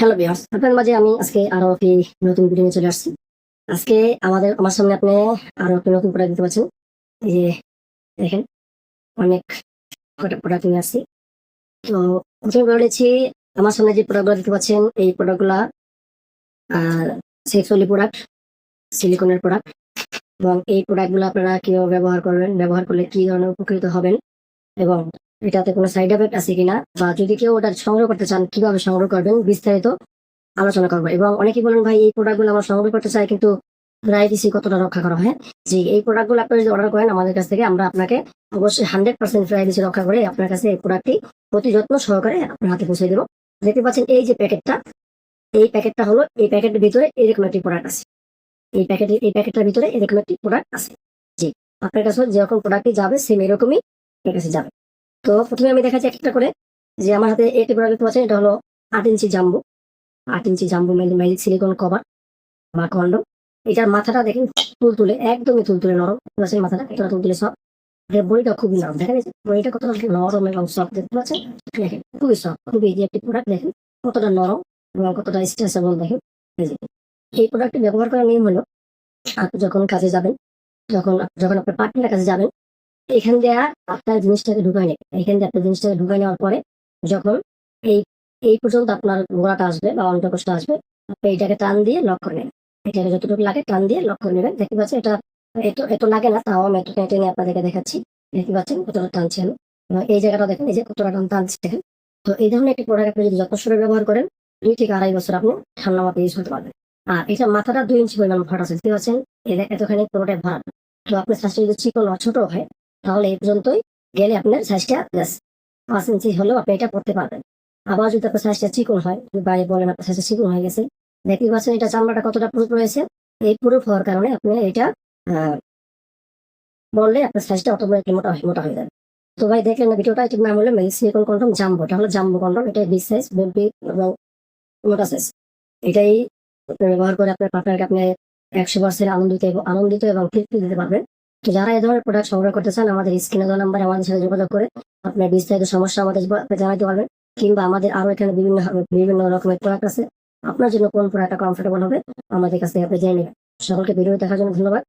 Hello viewers, আপনাদের মাঝে আমি আজকে আরো একটি নতুন ভিডিও নিয়ে চলে আসছি। আজকে আমার সামনে আপনি আরো একটি নতুন প্রোডাক্ট দেখতে পাচ্ছেন। এই যে দেখেন, অনেক কটা প্রোডাক্ট নিয়ে আসছি। তো প্রথমে বলে নিচ্ছি, আমার সামনে যে প্রোডাক্টগুলো দেখতে পাচ্ছেন এই প্রোডাক্টগুলা সেক্সুয়ালি প্রোডাক্ট, সিলিকনের প্রোডাক্ট। এবং এই প্রোডাক্টগুলো আপনারা কিভাবে ব্যবহার করবেন, ব্যবহার করলে কি ধরনের উপকৃত হবেন এবং এটাতে কোনো সাইড এফেক্ট আছে কিনা, বা যদি কেউ ওটা সংগ্রহ করতে চান কিভাবে সংগ্রহ করবেন বিস্তারিত আলোচনা করবো। এবং অনেকেই বলেন ভাই এই প্রোডাক্টগুলো আমরা সংগ্রহ করতে চাই কিন্তু প্রাইভেসি কতটা রক্ষা করা হয়। যে এই প্রোডাক্টগুলো আপনি যদি অর্ডার করেন আমাদের কাছ থেকে, আমরা আপনাকে অবশ্যই 100% প্রাইভেসি রক্ষা করে আপনার কাছে এই প্রোডাক্টটি অতি যত্ন সহকারে আপনার হাতে পৌঁছে দেবো। দেখতে পাচ্ছেন এই যে প্যাকেটটা, এই প্যাকেটটা হলো, এই প্যাকেটের ভিতরে এরকম একটি প্রোডাক্ট আছে। এই প্যাকেটটার ভিতরে এরকম একটি প্রোডাক্ট আছে। জি, আপনার কাছে যেরকম প্রোডাক্টটি যাবে সেম এরকমই আপনার কাছে যাবে। তো প্রথমে আমি দেখাচ্ছি একটা করে, যে আমার হাতে একটি প্রোডাক্ট দেখতে পাচ্ছেন, এটা হলো 8 ইঞ্চি জাম্বো, 8 ইঞ্চি জাম্বো ম্যাজিক সিলিকন কভার বা কন্ডম। এটার মাথাটা দেখেন তুলতুলে, একদমই তুলতুলে নরম, দেখতে পাচ্ছেন মাথাটা কতটা তুলতুলে সফট। এর বডিটা খুবই নরম, দেখেন এই যে বডিটা কতটা নরম এবং সফট, দেখতে পাচ্ছেন। দেখেন খুবই সফট, খুবই যে একটি প্রোডাক্ট, দেখেন কতটা নরম এবং কতটা স্ট্রেচেবল। দেখেন এই যে এই প্রোডাক্টটি ব্যবহার করার নিয়ম হলো, আপনি যখন কাজে যাবেন, যখন যখন আপনার পার্টনারের কাছে যাবেন, এখান দিয়ে আপনার জিনিসটাকে ঢুকাই নেবেন। এখান দিয়ে আপনার জিনিসটাকে ঢুকাই নেওয়ার পরে যখন এই এই পর্যন্ত আপনার গোড়াটা আসবে বা অন্তঃকোষটা আসবে, আপনি এটাকে টান দিয়ে লক করে নেবেন। এটাকে যতটুকু লাগে টান দিয়ে লক করে নেবেন। দেখতে পাচ্ছেন এটা এত এত লাগে না, তাও আমি একটু টেনে টেনে আপনাদেরকে দেখাচ্ছি। দেখতে পাচ্ছেন কতটা টানছি আমি, এবং এই জায়গাটা দেখেন, এই যে কতটা টানছি দেখেন। তো এই ধরনের একটি প্রোডাক্ট আপনি যদি যত্ন সহকারে ব্যবহার করেন, 2 থেকে 2.5 বছর আপনি ঠান্ডা মাথায় ইউজ করতে পারবেন। আর এটা মাথাটা 2 ইঞ্চি পরিমাণ ভরাট আছে, দেখতে পাচ্ছেন এতখানি পুরোটাই ভরাট। তো আপনার সাইজটা যদি চিকন বা ছোট হয় তাহলে এই পর্যন্তই গেলে আপনার সাইজটা 5 ইঞ্চি হলেও আপনি এটা পড়তে পারবেন। আবার যদি আপনার সাইজটা চিকন হয়, বাইরে বলেন আপনার সাইজটা চিকন হয়ে গেছে, দেখতে পাচ্ছেন এটা চামড়াটা কতটা প্রুফ রয়েছে। এই প্রুফ হওয়ার কারণে আপনি এটা বললে আপনার সাইজটা অটোমেটিক মোটা হয়ে যাবে। তো ভাই দেখলেন না ভিডিওটা, এটির নাম হলো সিলিকন কন্ডম জাম্বো। এটা হলো জাম্বো কন্ডম, এটা বিগ সাইজ, বিগ এবং মোটা সাইজ। এটাই আপনি ব্যবহার করে আপনার পার্টনারকে আপনি 100% আনন্দিত এবং তৃপ্তি দিতে পারবেন। তো যারা এই ধরনের প্রোডাক্ট সংগ্রহ করতে চান, আমাদের স্ক্রিনে দেওয়া নাম্বারে আমাদের সাথে যোগাযোগ করে আপনার বিস্তারিত সমস্যা আমাদের আপনি জানাতে পারবেন। কিংবা আমাদের আরো এখানে বিভিন্ন রকমের প্রোডাক্ট আছে, আপনার জন্য কোন প্রোডাক্টটা কমফোর্টেবল হবে আমাদের কাছ থেকে আপনি জেনে নেবেন। সকলকে ভিডিও দেখার জন্য ধন্যবাদ।